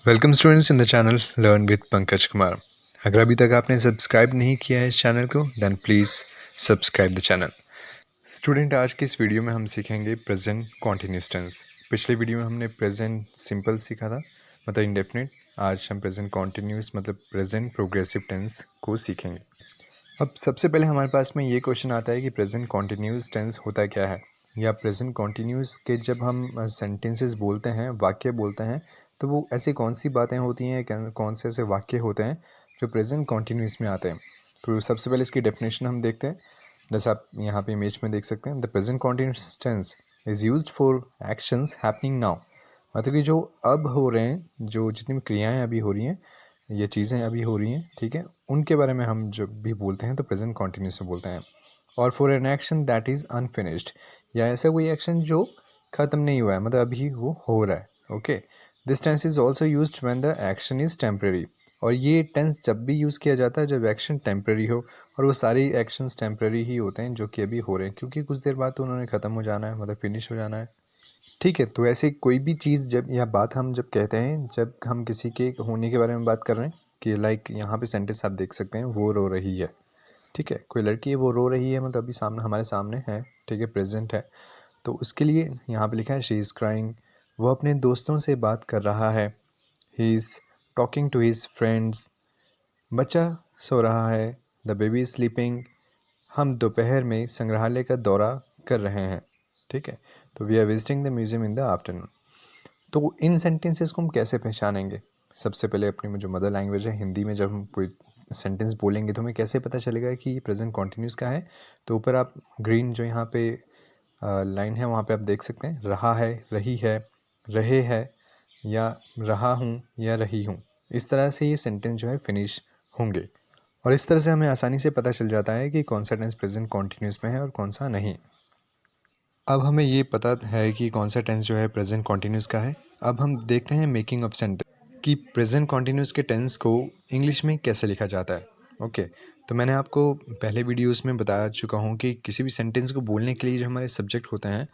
Welcome students in the channel learn with Pankaj Kumar. अगर अभी तक आपने सब्सक्राइब नहीं किया है इस चैनल को then please subscribe the channel. Student, आज की इस वीडियो में हम सीखेंगे प्रेजेंट कॉन्टिन्यूस टेंस। पिछले वीडियो में हमने प्रेजेंट सिंपल सीखा था, मतलब इंडेफिनिट। आज हम प्रेजेंट कॉन्टिन्यूस मतलब प्रेजेंट प्रोग्रेसिव टेंस को सीखेंगे। अब सबसे पहले हमारे पास में ये क्वेश्चन आता है कि प्रेजेंट कॉन्टिन्यूस टेंस होता क्या है, या प्रेजेंट कॉन्टिन्यूस के जब हम सेंटेंसेस बोलते हैं, वाक्य बोलते हैं, तो वो ऐसी कौन सी बातें होती हैं, कौन से ऐसे वाक्य होते हैं जो प्रेजेंट कॉन्टिन्यूस में आते हैं। तो सबसे पहले इसकी डेफिनेशन हम देखते हैं। जैसे आप यहाँ पे इमेज में देख सकते हैं, the present continuous tense is used for actions happening now. मतलब कि जो अब हो रहे हैं, जो जितनी भी क्रियाएँ अभी हो रही हैं, ये चीज़ें अभी हो रही हैं, ठीक है, उनके बारे में हम जब भी बोलते हैं तो प्रेजेंट कॉन्टिन्यूस में बोलते हैं। और for an action that is unfinished, या ऐसा कोई एक्शन जो ख़त्म नहीं हुआ है, मतलब अभी वो हो रहा है। Okay, this tense is also used when the action is temporary. और ये टेंस जब भी यूज़ किया जाता है जब एक्शन टेम्परेरी हो, और वो सारे एक्शंस टेम्परेरी ही होते हैं जो कि अभी हो रहे हैं, क्योंकि कुछ देर बाद तो उन्होंने ख़त्म हो जाना है, मतलब फिनिश हो जाना है। ठीक है, तो ऐसे कोई भी चीज़ जब या बात हम जब कहते हैं, जब हम किसी के होने के बारे में बात कर रहे हैं, कि लाइक यहाँ पे सेंटेंस आप देख सकते हैं, वो रो रही है। ठीक है, कोई लड़की है वो रो रही है, मतलब अभी सामने हमारे सामने है, ठीक है, प्रेजेंट है। तो उसके लिए यहाँ पे लिखा है शी इज़ क्राइंग। वो अपने दोस्तों से बात कर रहा है। He is talking to his friends. बच्चा सो रहा है। The baby is sleeping. हम दोपहर में संग्रहालय का दौरा कर रहे हैं। ठीक है, तो we are visiting the museum in the afternoon. तो इन सेंटेंसेस को हम कैसे पहचानेंगे? सबसे पहले अपनी जो मदर लैंग्वेज है हिंदी में जब हम कोई सेंटेंस बोलेंगे तो हमें कैसे पता चलेगा कि ये प्रेजेंट कॉन्टिन्यूस का है। तो ऊपर आप ग्रीन जो यहाँ पे लाइन है वहाँ पे आप देख सकते हैं, रहा है, रही है, रहे है, या रहा हूँ या रही हूँ। इस तरह से ये सेंटेंस जो है फिनिश होंगे, और इस तरह से हमें आसानी से पता चल जाता है कि कौन सा टेंस प्रेजेंट कॉन्टिन्यूस में है और कौन सा नहीं। अब हमें ये पता है कि कौन सा टेंस जो है प्रेजेंट कॉन्टिन्यूस का है। अब हम देखते हैं मेकिंग ऑफ सेंटेंस कि प्रेजेंट कॉन्टिन्यूस के टेंस को इंग्लिश में कैसे लिखा जाता है। ओके, तो मैंने आपको पहले वीडियोस में बता चुका हूँ कि किसी भी सेंटेंस को बोलने के लिए जो हमारे सब्जेक्ट होते हैं,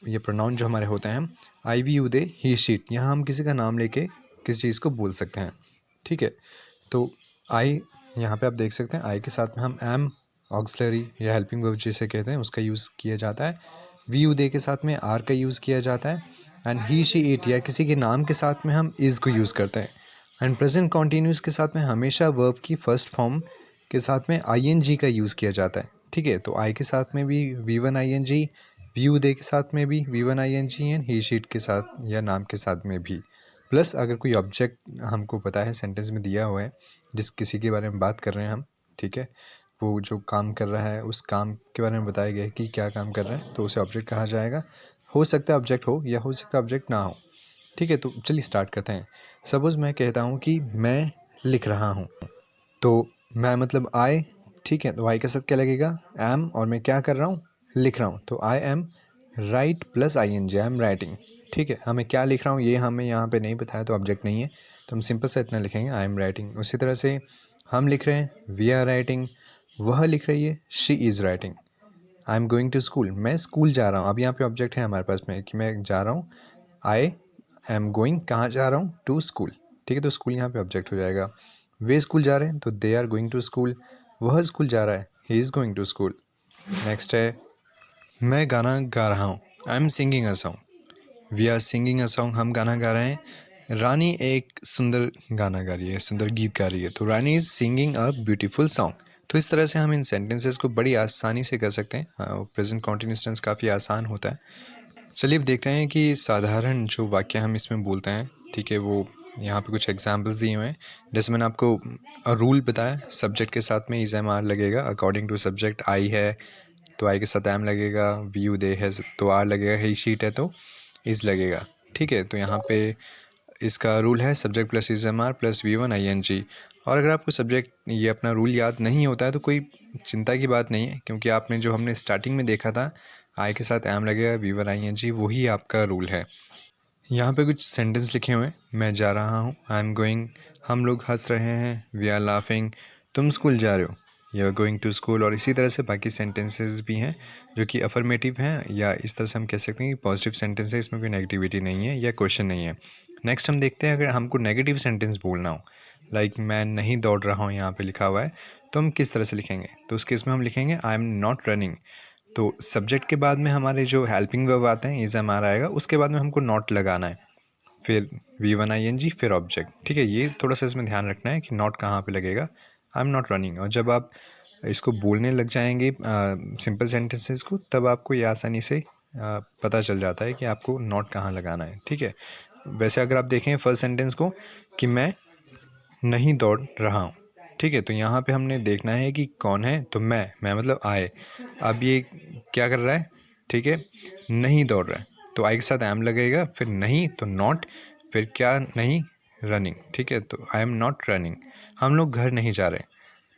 ये प्रोनाउन जो हमारे होते हैं, I, we, you, they, he, she it, यहाँ हम किसी का नाम लेके किसी चीज़ को बोल सकते हैं। ठीक है, तो आई, यहाँ पे आप देख सकते हैं, आई के साथ में हम एम, ऑक्सिलरी या हेल्पिंग वर्ब जिसे कहते हैं, उसका यूज़ किया जाता है। वी, यू, दे के साथ में आर का यूज़ किया जाता है। एंड ही, शी, इट या किसी के नाम के साथ में हम इज़ को यूज़ करते हैं। एंड प्रेजेंट कॉन्टिन्यूस के साथ में हमेशा वर्ब की फर्स्ट फॉर्म के साथ में आई एन जी का यूज़ किया जाता है। ठीक है, तो आई के साथ में भी V one I N G, we, you, they के साथ में भी V one I N G, and he, she it के साथ या नाम के साथ में भी। प्लस अगर कोई ऑब्जेक्ट हमको पता है सेंटेंस में दिया हुआ है, जिस किसी के बारे में बात कर रहे हैं हम, ठीक है, वो जो काम कर रहा है उस काम के बारे में बताया गया है कि क्या काम कर रहा है, तो उसे ऑब्जेक्ट कहा जाएगा। हो सकता है ऑब्जेक्ट हो या हो सकता है ऑब्जेक्ट ना हो। ठीक है, तो चलिए स्टार्ट करते हैं। सपोज़ मैं कहता हूँ कि मैं लिख रहा हूँ, तो मैं मतलब आई, ठीक है, तो आई के साथ क्या लगेगा, एम, और मैं क्या कर रहा हूँ, लिख रहा हूँ, तो I am write plus I N G, I am writing. ठीक है, हमें क्या लिख रहा हूँ ये हमें यहाँ पे नहीं बताया, तो ऑब्जेक्ट नहीं है, तो हम सिंपल से इतना लिखेंगे, आई एम राइटिंग। उसी तरह से हम लिख रहे हैं, वी आर राइटिंग, वह लिख रही है, she is writing. I am going to school, मैं स्कूल जा रहा हूँ। अब यहाँ पे ऑब्जेक्ट है हमारे पास में कि मैं जा रहा हूँ, आई एम गोइंग, कहाँ जा रहा हूँ, टू स्कूल। ठीक है, तो स्कूल यहाँ पे ऑब्जेक्ट हो जाएगा। वे स्कूल जा रहे हैं, तो they are going to school, वह स्कूल जा रहा है, he is going to school. Next है, मैं गाना गा रहा हूँ, I am singing a song, we are singing a song, हम गाना गा रहे हैं। रानी एक सुंदर गाना गा रही है, सुंदर गीत गा रही है, तो Rani is singing a beautiful song. तो इस तरह से हम इन सेंटेंसेस को बड़ी आसानी से कर सकते हैं। प्रेजेंट कॉन्टिन्यूस टेंस काफ़ी आसान होता है। चलिए अब देखते हैं कि साधारण जो वाक्य हम इसमें बोलते हैं, ठीक है, वो यहाँ पे कुछ एग्जांपल्स दिए हुए हैं। जैसे मैंने आपको रूल बताया, सब्जेक्ट के साथ में इज़ एम आर लगेगा, अकॉर्डिंग टू सब्जेक्ट। आई है तो आई के साथ एम लगेगा, वी, यू, दे है तो आर लगेगा, ही, शीट है तो इज़ लगेगा। ठीक है, तो यहाँ पे इसका रूल है subject plus is am are plus V one I N G. और अगर आपको सब्जेक्ट ये अपना रूल याद नहीं होता है तो कोई चिंता की बात नहीं है, क्योंकि आपने जो हमने स्टार्टिंग में देखा था, आई के साथ एम लगेगा, V one I N G, वही आपका रूल है। यहाँ पे कुछ सेंटेंस लिखे हुए हैं, मैं जा रहा हूँ, आई एम गोइंग, हम लोग हंस रहे हैं, वी आर लाफिंग, तुम स्कूल जा रहे हो, you are going to school. और इसी तरह से बाकी सेंटेंसेस भी हैं जो कि अफर्मेटिव हैं, या इस तरह से हम कह सकते हैं कि पॉजिटिव सेंटेंस है, इसमें कोई नेगेटिविटी नहीं है या क्वेश्चन नहीं है। नेक्स्ट हम देखते हैं अगर हमको नेगेटिव सेंटेंस बोलना हो, लाइक मैं नहीं दौड़ रहा हूँ यहाँ पे लिखा हुआ है, तो हम किस तरह से लिखेंगे? तो उस केस में हम लिखेंगे आई एम नॉट रनिंग। तो सब्जेक्ट के बाद में हमारे जो हेल्पिंग वर्ब आते हैं इज हमारा आएगा, उसके बाद में हमको नॉट लगाना है, फिर V1 ING फिर ऑब्जेक्ट। ठीक है, ये थोड़ा सा इसमें ध्यान रखना है कि नॉट कहाँ पे लगेगा, आई एम नॉट रनिंग। और जब आप इसको बोलने लग जाएंगे सिंपल सेंटेंसेस को, तब आपको ये आसानी से पता चल जाता है कि आपको नॉट कहाँ लगाना है। ठीक है, वैसे अगर आप देखें फर्स्ट सेंटेंस को कि मैं नहीं दौड़ रहा हूँ, ठीक है, तो यहाँ पे हमने देखना है कि कौन है, तो मैं मतलब आए। अब ये क्या कर रहा है? ठीक है, नहीं दौड़ रहा है, तो आई के साथ एम लगेगा, फिर नहीं तो नॉट, फिर क्या नहीं, रनिंग। ठीक है, तो आई एम नॉट रनिंग, हम लोग घर नहीं जा रहे।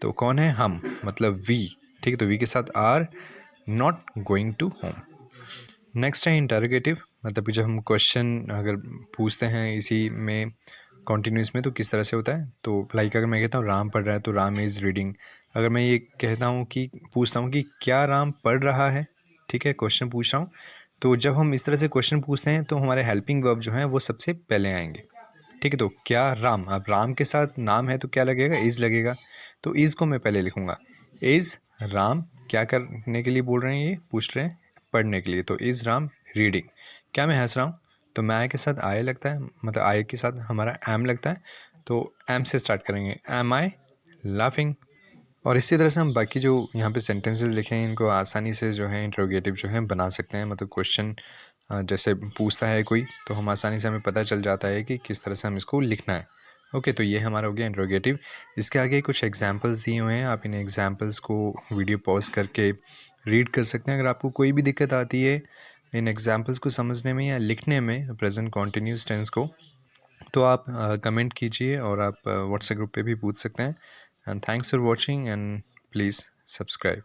तो कौन है? हम, मतलब वी। ठीक है, तो वी के साथ are, not going to home. Next है इंटरोगेटिव, मतलब कि जब हम क्वेश्चन अगर पूछते हैं इसी में कॉन्टीन्यूस में, तो किस तरह से होता है? तो लाइक अगर मैं कहता हूँ राम पढ़ रहा है, तो राम इज़ रीडिंग। अगर मैं ये कहता हूँ कि पूछता हूँ कि क्या राम पढ़ रहा है, ठीक है, क्वेश्चन पूछ रहा हूँ, तो जब हम इस तरह से क्वेश्चन पूछते हैं तो हमारे हेल्पिंग वर्ब जो हैं वो सबसे पहले आएंगे। ठीक है, तो क्या राम, अब राम के साथ नाम है तो क्या लगेगा? इज़ लगेगा। तो इज़ को मैं पहले लिखूँगा, इज़ राम क्या करने के लिए बोल रहे हैं? ये पूछ रहे हैं पढ़ने के लिए, तो इज़ राम रीडिंग। क्या मैं हंस रहा हूँ? तो मैं के साथ आई लगता है, मतलब आई के साथ हमारा एम लगता है, तो एम से स्टार्ट करेंगे, एम आई लाफिंग। और इसी तरह से हम बाकी जो यहाँ पे सेंटेंसेस लिखे हैं इनको आसानी से जो है इंट्रोगेटिव जो है बना सकते हैं। मतलब क्वेश्चन जैसे पूछता है कोई, तो हम आसानी से हमें पता चल जाता है कि किस तरह से हम इसको लिखना है। ओके, तो ये हमारा हो गया इंट्रोगेटिव। इसके आगे कुछ एग्जांपल्स दिए हुए हैं, आप इन एग्जांपल्स को वीडियो पॉज करके रीड कर सकते हैं। अगर आपको कोई भी दिक्कत आती है इन एग्जांपल्स को समझने में या लिखने में प्रेजेंट कॉन्टिन्यूस टेंस को, तो आप कमेंट कीजिए और आप व्हाट्सएप ग्रुप पे भी पूछ सकते हैं। And thanks for watching and please subscribe.